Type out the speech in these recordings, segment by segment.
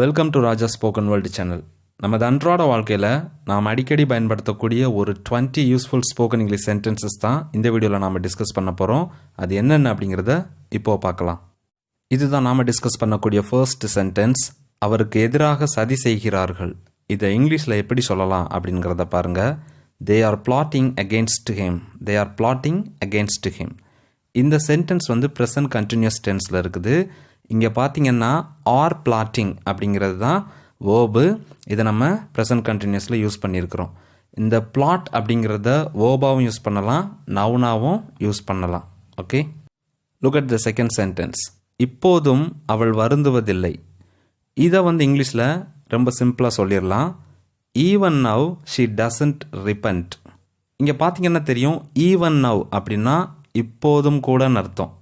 Welcome to Raja spoken world channel. நமது அன்றாட வாழ்க்கையில் நாம் அடிக்கடி பயன்படுத்தக்கூடிய ஒரு 20 யூஸ்ஃபுல் ஸ்போக்கன் இங்கிலீஷ் சென்டென்சஸ் தான் இந்த வீடியோவில் நாம் டிஸ்கஸ் பண்ண போகிறோம். அது என்னென்ன அப்படிங்கிறத இப்போது பார்க்கலாம். இதுதான் நாம் டிஸ்கஸ் பண்ணக்கூடிய ஃபர்ஸ்ட் சென்டென்ஸ். அவருக்கு எதிராக சதி செய்கிறார்கள். இதை இங்கிலீஷில் எப்படி சொல்லலாம் அப்படிங்கிறத பாருங்கள். They are blotting against him. They are blotting against him. இந்த சென்டென்ஸ் ப்ரெசன்ட் கண்டினியூஸ் டென்ஸில் இருக்குது. இங்கே பார்த்தீங்கன்னா ஆர் பிளாட்டிங் அப்படிங்கிறது தான் வேர்பு. இதை நம்ம ப்ரெசன்ட் கண்டினியூஸில் யூஸ் பண்ணியிருக்கிறோம். இந்த பிளாட் அப்படிங்கிறத வேர்பாகவும் யூஸ் பண்ணலாம், நவுனாகவும் யூஸ் பண்ணலாம். Okay, look at the second sentence. இப்போதும் அவள் வருந்துவதில்லை. இதை இங்கிலீஷில் ரொம்ப சிம்பிளாக சொல்லிடலாம். Even now she doesn't repent. இங்கே பார்த்தீங்கன்னா தெரியும், ஈவன் நவ் அப்படின்னா இப்போதும் கூடன்னு அர்த்தம்.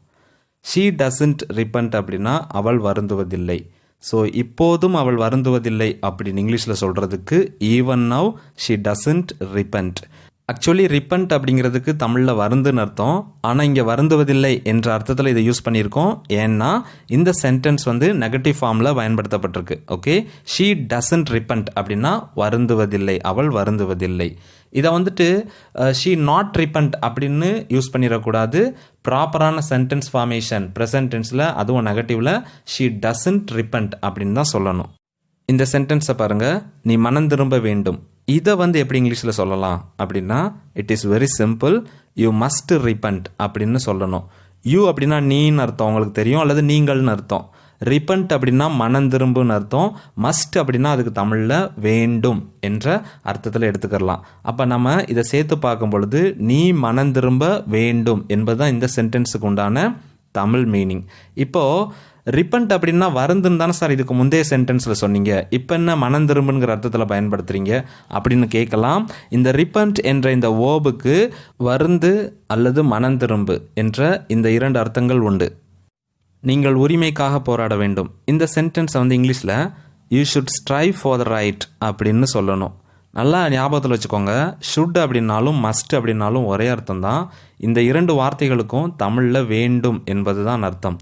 ஷீ டசன்ட் ரிப்பன்ட் அப்படின்னா அவள் வருந்துவதில்லை. ஸோ இப்போதும் அவள் வருந்துவதில்லை அப்படின்னு இங்கிலீஷில் சொல்கிறதுக்கு even now she doesn't repent. Actually repent அப்படிங்கிறதுக்கு தமிழில் வருந்துன்னு அர்த்தம். ஆனால் இங்கே வருந்துவதில்லை என்ற அர்த்தத்தில் இதை யூஸ் பண்ணியிருக்கோம். ஏன்னா இந்த சென்டென்ஸ் நெகட்டிவ் ஃபார்மில் பயன்படுத்தப்பட்டிருக்கு. ஓகே, ஷீ டசன்ட் ரிப்பன்ட் அப்படின்னா வருந்துவதில்லை, அவள் வருந்துவதில்லை. இதை ஷீ நாட் ரிப்பன்ட் அப்படின்னு யூஸ் பண்ணிடக்கூடாது. ப்ராப்பரான சென்டென்ஸ் ஃபார்மேஷன் ப்ரெசன்ட் டென்ஸில், அதுவும் நெகட்டிவில் ஷீ டசன்ட் ரிப்பன்ட் அப்படின்னு தான் சொல்லணும். இந்த சென்டென்ஸை பாருங்கள். நீ மனம் திரும்ப வேண்டும். இதை எப்படி இங்கிலீஷில் சொல்லலாம் அப்படின்னா, it is very simple. You must repent அப்படின்னு சொல்லணும். யூ அப்படின்னா நீன்னு அர்த்தம், உங்களுக்கு தெரியும், அல்லது நீங்கள்னு அர்த்தம். ரிப்பன்ட் அப்படின்னா மனம் திரும்புன்னு அர்த்தம். மஸ்ட் அப்படின்னா அதுக்கு தமிழில் வேண்டும் என்ற அர்த்தத்தில் எடுத்துக்கலாம். அப்போ நம்ம இதை சேர்த்து பார்க்கும் பொழுது நீ மனம் திரும்ப வேண்டும் என்பதுதான் இந்த சென்டென்ஸுக்கு உண்டான தமிழ் மீனிங். இப்போது ரிப்பன்ட் அப்படின்னா வருந்துன்னு தானே சார் இதுக்கு முந்தைய சென்டென்ஸில் சொன்னீங்க, இப்போ என்ன மனம் திரும்புங்கிற அர்த்தத்தில் பயன்படுத்துகிறீங்க அப்படின்னு கேட்கலாம். இந்த ரிப்பன்ட் என்ற இந்த வேர்புக்கு வருந்து அல்லது மனம் திரும்பு என்ற இந்த இரண்டு அர்த்தங்கள் உண்டு. நீங்கள் உரிமைக்காக போராட வேண்டும். இந்த சென்டென்ஸை இங்கிலீஷில் you should strive for the right அப்படின்னு சொல்லணும். நல்லா ஞாபகத்தில் வச்சுக்கோங்க. ஷுட் அப்படின்னாலும் மஸ்ட் அப்படின்னாலும் ஒரே அர்த்தம் தான். இந்த இரண்டு வார்த்தைகளுக்கும் தமிழில் வேண்டும் என்பது தான் அர்த்தம்.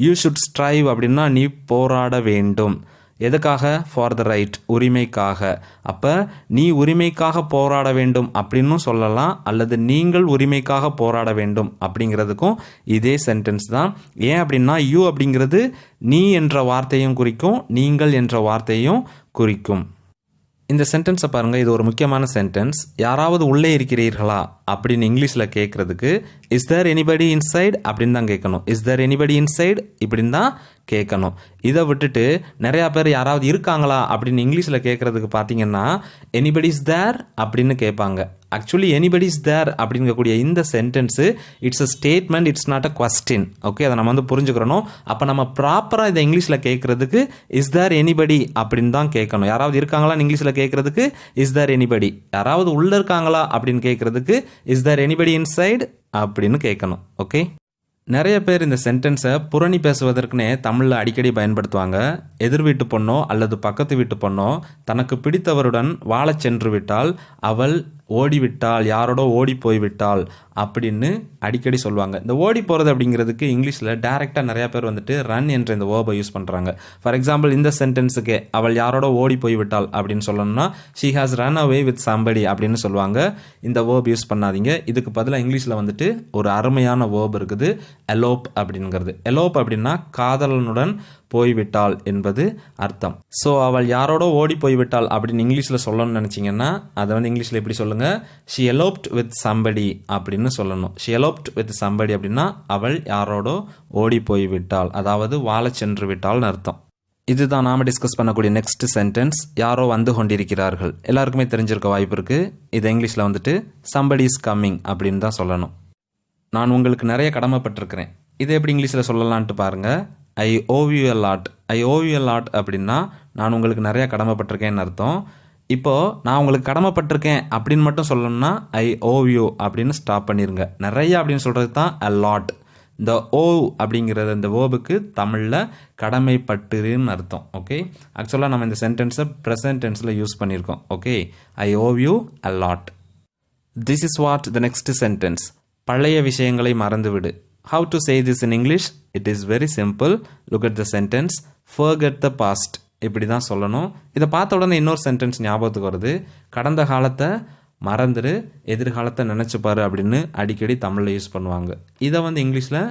யூ ஷுட் ஸ்ட்ரைவ் அப்படின்னா நீ போராட வேண்டும். எதுக்காக? ஃபார் த ரைட், உரிமைக்காக. அப்போ நீ உரிமைக்காக போராட வேண்டும் அப்படின்னு சொல்லலாம், அல்லது நீங்கள் உரிமைக்காக போராட வேண்டும் அப்படிங்கிறதுக்கும் இதே சென்டென்ஸ் தான். ஏன் அப்படின்னா யூ அப்படிங்கிறது நீ என்ற வார்த்தையும் குறிக்கும், நீங்கள் என்ற வார்த்தையும் குறிக்கும். இந்த சென்டென்ஸை பாருங்கள். இது ஒரு முக்கியமான சென்டென்ஸ். யாராவது உள்ளே இருக்கிறீர்களா அப்படின்னு இங்கிலீஷில் கேட்குறதுக்கு இஸ் தேர் எனிபடி இன்சைட் அப்படின்னு தான் கேட்கணும். இஸ் தேர் எனிபடி இன்சைட் இப்படின்னு தான் கேட்கணும். இதை விட்டுட்டு நிறையா பேர் யாராவது இருக்காங்களா அப்படின்னு இங்கிலீஷில் கேட்குறதுக்கு பார்த்தீங்கன்னா எனிபடி இஸ் தேர் அப்படின்னு கேட்பாங்க. ஆக்சுவலி எனிபடி இஸ் தேர் அப்படிங்கக்கூடிய இந்த sentence it's a statement, it's not a question. Okay, அதை நம்ம புரிஞ்சுக்கிறணும். அப்போ நம்ம ப்ராப்பராக இதை இங்கிலீஷில் கேட்குறதுக்கு இஸ் தேர் எனிபடி அப்படின்னு தான் கேட்கணும். யாராவது இருக்காங்களான்னு இங்கிலீஷில் கேட்குறதுக்கு இஸ் தேர் எனிபடி. யாராவது உள்ளே இருக்காங்களா அப்படின்னு கேட்குறதுக்கு இஸ் தேர் எனிபடி இன்சைட் அப்படின்னு கேட்கணும். ஓகே, நிறைய பேர் இந்த சென்டென்ஸை புரணி பேசுவதற்குனே தமிழில் அடிக்கடி பயன்படுத்துவாங்க. எதிர் வீட்டு பொண்ணோ அல்லது பக்கத்து வீட்டு பொண்ணோ தனக்கு பிடித்தவருடன் வாழச் சென்று விட்டால் அவள் ஓடிவிட்டாள், யாரோட ஓடி போய்விட்டாள் அப்படின்னு அடிக்கடி சொல்லுவாங்க. இந்த ஓடி போகிறது அப்படிங்கிறதுக்கு இங்கிலீஷில் டைரெக்டாக நிறையா பேர் ரன் என்ற இந்த வேர்பை யூஸ் பண்ணுறாங்க. ஃபார் எக்ஸாம்பிள் இந்த சென்டென்ஸுக்கே அவள் யாரோட ஓடி போய்விட்டாள் அப்படின்னு சொல்லணும்னா she has run away with somebody அப்படின்னு சொல்லுவாங்க. இந்த வேர்ப் யூஸ் பண்ணாதீங்க. இதுக்கு பதிலாக இங்கிலீஷில் ஒரு அருமையான வேர்ப் இருக்குது, எலோப் அப்படிங்கிறது. எலோப் அப்படின்னா காதலனுடன் போய்விட்டாள் என்பது அர்த்தம். ஸோ அவள் யாரோட ஓடி போய்விட்டாள் அப்படின்னு இங்கிலீஷில் சொல்லணும்னு நினச்சிங்கன்னா அதை இங்கிலீஷில் எப்படி சொல்லுங்கள்? ஷி எலோப்ட் வித் சம்படி அப்படின்னு சொல்லணும். ஷி எலோப்ட் வித் சம்படி அப்படின்னா அவள் யாரோட ஓடி போய்விட்டாள், அதாவது வாழ சென்று விட்டாள்னு அர்த்தம். இதுதான் நாம் டிஸ்கஸ் பண்ணக்கூடிய நெக்ஸ்ட் சென்டென்ஸ். யாரோ வந்து கொண்டிருக்கிறார்கள். எல்லாருக்குமே தெரிஞ்சிருக்க வாய்ப்பு இருக்குது. இதை இங்கிலீஷில் சம்படி இஸ் கம்மிங் அப்படின்னு தான் சொல்லணும். நான் உங்களுக்கு நிறைய கடமைப்பட்டிருக்கிறேன். இதை எப்படி இங்கிலீஷில் சொல்லலான்ட்டு பாருங்கள். I owe you a lot. I owe you a lot அப்படின்னா நான் உங்களுக்கு நிறையா கடமைப்பட்டிருக்கேன்னு அர்த்தம். இப்போது நான் உங்களுக்கு கடமைப்பட்டிருக்கேன் அப்படின்னு மட்டும் சொல்லணும்னா ஐ ஓவ் யூ அப்படின்னு ஸ்டாப் பண்ணிடுங்க. நிறையா அப்படின்னு சொல்கிறது தான் அ லாட். இந்த ஓவ் அப்படிங்கிறது இந்த வேர்புக்கு தமிழில் கடமைப்பட்டுன்னு அர்த்தம். ஓகே, ஆக்சுவலாக நம்ம இந்த சென்டென்ஸை ப்ரெசன்ட் டென்ஸில் யூஸ் பண்ணியிருக்கோம். Okay, I owe you a lot. This is what the next sentence. பழைய விஷயங்களை மறந்துவிடு. How to say this in English? It is very simple. Look at the sentence. Forget the past. இப்படி தான் சொல்லணும். இதை பார்த்த உடனே இன்னொரு சென்டென்ஸ் ஞாபகத்துக்கு வருது. கடந்த காலத்தை மறந்துடு, எதிர்காலத்தை நினச்சிப்பாரு அப்படின்னு அடிக்கடி தமிழில் யூஸ் பண்ணுவாங்க. இதை வந்து இங்கிலீஷில்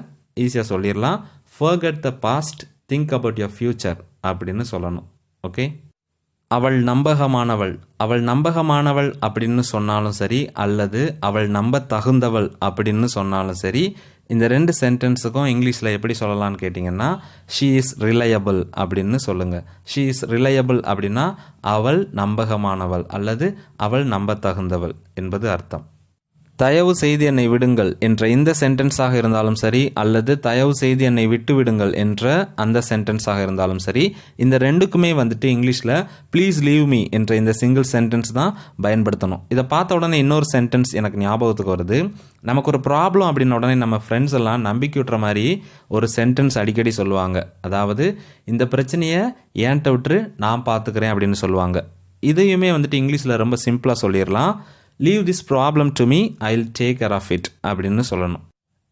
ஈஸியாக சொல்லிடலாம். forget the past, think about your future அப்படின்னு சொல்லணும். ஓகே, அவள் நம்பகமானவள். அவள் நம்பகமானவள் அப்படின்னு சொன்னாலும் சரி, அல்லது அவள் நம்ப தகுந்தவள் அப்படின்னு சொன்னாலும் சரி, இந்த ரெண்டு சென்டென்ஸுக்கும் இங்கிலீஷில் எப்படி சொல்லலாம்னு கேட்டிங்கன்னா, ஷீ இஸ் ரிலையபிள் அப்படின்னு சொல்லுங்கள். ஷீ இஸ் ரிலையபிள் அப்படின்னா அவள் நம்பகமானவள் அல்லது அவள் நம்ப தகுந்தவள் என்பது அர்த்தம். தயவு செய்து என்னை விடுங்கள் என்ற இந்த சென்டென்ஸாக இருந்தாலும் சரி, அல்லது தயவு செய்து என்னை விட்டு விடுங்கள் என்ற அந்த சென்டென்ஸாக இருந்தாலும் சரி, இந்த ரெண்டுக்குமே வந்துட்டு இங்கிலீஷில் ப்ளீஸ் லீவ் மீ என்ற இந்த சிங்கிள் சென்டென்ஸ் தான் பயன்படுத்தணும். இதை பார்த்த உடனே இன்னொரு சென்டென்ஸ் எனக்கு ஞாபகத்துக்கு வருது. நமக்கு ஒரு ப்ராப்ளம் அப்படின்ன உடனே நம்ம ஃப்ரெண்ட்ஸ் எல்லாம் நம்பிக்கையுற்ற மாதிரி ஒரு சென்டென்ஸ் அடிக்கடி சொல்லுவாங்க. அதாவது, இந்த பிரச்சனையை ஏன்ட்ட விட்டுரு, நான் பார்த்துக்கிறேன் அப்படின்னு சொல்லுவாங்க. இதையுமே வந்துட்டு இங்கிலீஷில் ரொம்ப சிம்பிளாக சொல்லிடலாம். Leave this problem to me, I will take care of it அப்படின்னு சொல்லணும்.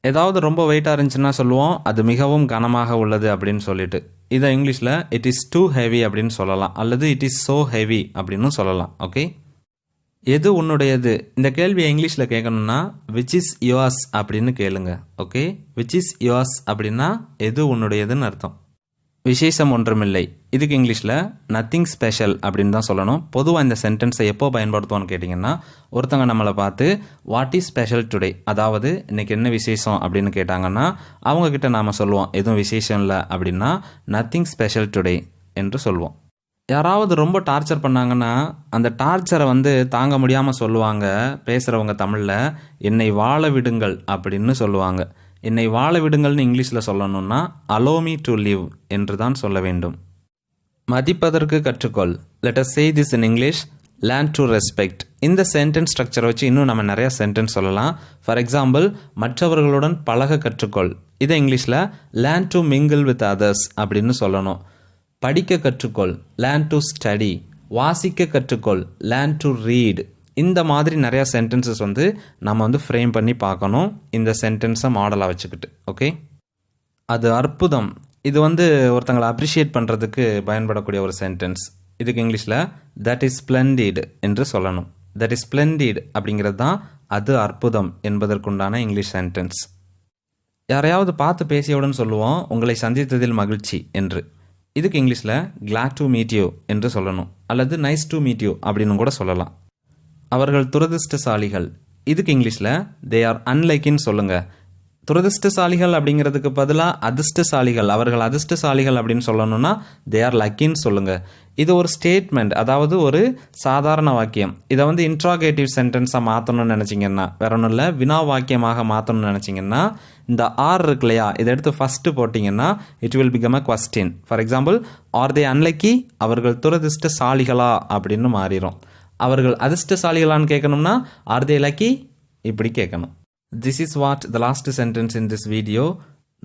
ஏதாவது ரொம்ப வெயிட்டாக இருந்துச்சுன்னா சொல்லுவோம், அது மிகவும் கனமாக உள்ளது அப்படின்னு சொல்லிட்டு. இதை இங்கிலீஷில் இட் இஸ் டூ ஹெவி அப்படின்னு சொல்லலாம், அல்லது இட் இஸ் ஸோ ஹெவி அப்படின்னு சொல்லலாம். ஓகே, எது உன்னுடையது? இந்த கேள்வியை இங்கிலீஷில் கேட்கணும்னா விச் இஸ் யுவர்ஸ் அப்படின்னு கேளுங்க. ஓகே, விச் இஸ் யுவர்ஸ் அப்படின்னா எது உன்னுடையதுன்னு அர்த்தம். விசேஷம் ஒன்றுமில்லை, இதுக்கு இங்கிலீஷில் நத்திங் ஸ்பெஷல் அப்படின்னு தான் சொல்லணும். பொதுவாக இந்த சென்டென்ஸை எப்போ பயன்படுத்துவோன்னு கேட்டிங்கன்னா, ஒருத்தங்க நம்மளை பார்த்து வாட் இஸ் ஸ்பெஷல் டுடே, அதாவது இன்றைக்கி என்ன விசேஷம் அப்படின்னு கேட்டாங்கன்னா, அவங்கக்கிட்ட நாம் சொல்லுவோம் எதுவும் விசேஷம் இல்லை அப்படின்னா நத்திங் ஸ்பெஷல் டுடே என்று சொல்லுவோம். யாராவது ரொம்ப டார்ச்சர் பண்ணாங்கன்னா அந்த டார்ச்சரை வந்து தாங்க முடியாமல் சொல்லுவாங்க பேசுகிறவங்க தமிழில், என்னை வாழ விடுங்கள் அப்படின்னு சொல்லுவாங்க. என்னை வாழ விடுங்கள்னு இங்கிலீஷில் சொல்லணும்னா allow me to live என்று தான் சொல்ல வேண்டும். மதிப்பதற்கு கற்றுக்கொள். let us say this in English, learn to respect. இந்த சென்டென்ஸ் ஸ்ட்ரக்சரை வச்சு இன்னும் நம்ம நிறைய சென்டென்ஸ் சொல்லலாம். ஃபார் எக்ஸாம்பிள், மற்றவர்களுடன் பழக கற்றுக்கொள். இதை இங்கிலீஷில் learn to mingle with others அப்படின்னு சொல்லணும். படிக்க கற்றுக்கொள், learn to study. வாசிக்க கற்றுக்கொள், learn to read. இந்த மாதிரி நிறையா சென்டென்சஸ் வந்து நம்ம வந்து ஃப்ரேம் பண்ணி பார்க்கணும், இந்த சென்டென்ஸை மாடலாக வச்சுக்கிட்டு. ஓகே, அது அற்புதம். இது வந்து ஒருத்தங்களை அப்ரிஷியேட் பண்ணுறதுக்கு பயன்படக்கூடிய ஒரு சென்டென்ஸ். இதுக்கு இங்கிலீஷில் தட் இஸ் ஸ்ப்ளெண்டிட் என்று சொல்லணும். தட் இஸ் ஸ்ப்ளெண்டிட் அப்படிங்கிறது தான் அது அற்புதம் என்பதற்குண்டான இங்கிலீஷ் சென்டென்ஸ். யாரையாவது பார்த்து பேசியவுடன் சொல்லுவோம் உங்களை சந்தித்ததில் மகிழ்ச்சி என்று. இதுக்கு இங்கிலீஷில் glad to meet you என்று சொல்லணும், அல்லது nice to meet you அப்படின்னு கூட சொல்லலாம். அவர்கள் துரதிர்ஷ்டசாலிகள். இதுக்கு இங்கிலீஷில் தே ஆர் அன்லைக்கின்னு சொல்லுங்கள். துரதிர்ஷ்டசாலிகள் அப்படிங்கிறதுக்கு பதிலாக அதிர்ஷ்டசாலிகள், அவர்கள் அதிர்ஷ்டசாலிகள் அப்படின்னு சொல்லணும்னா தே ஆர் லக்கின்னு சொல்லுங்கள். இது ஒரு ஸ்டேட்மெண்ட், அதாவது ஒரு சாதாரண வாக்கியம். இதை வந்து இன்ட்ராகேட்டிவ் சென்டென்ஸாக மாற்றணும்னு நினச்சிங்கன்னா, வேற ஒன்றும் இல்லை, வினா வாக்கியமாக மாற்றணும்னு நினச்சிங்கன்னா இந்த ஆர் இருக்கு இல்லையா, இதை எடுத்து ஃபஸ்ட்டு போட்டிங்கன்னா it will become a question. For example, are they unlucky, அவர்கள் துரதிர்ஷ்டசாலிகளா அப்படின்னு மாறிடும். அவர்கள் அதிர்ஷ்டசாலிகளான்னு கேட்கணும்னா ஆர் தே லக்கி இப்படி கேட்கணும். This is what the last sentence in this video.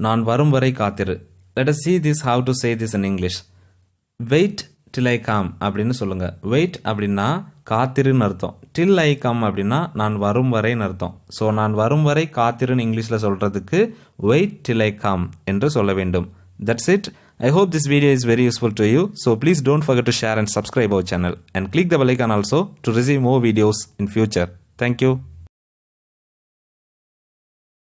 நான் வரும் வரை காத்திரு. Let us see this how to say this in English. Wait till I come அப்படின்னு சொல்லுங்க. Wait அப்படின்னா காத்திருன்னு அர்த்தம். Till I come அப்படின்னா நான் வரும் வரைன்னு அர்த்தம். ஸோ நான் வரும் வரை காத்திருன்னு இங்கிலீஷில் சொல்கிறதுக்கு wait till I come என்று சொல்ல வேண்டும். That's it. I hope this video is very useful to you. So please don't forget to share and subscribe our channel and click the bell icon also to receive more videos in future. Thank you.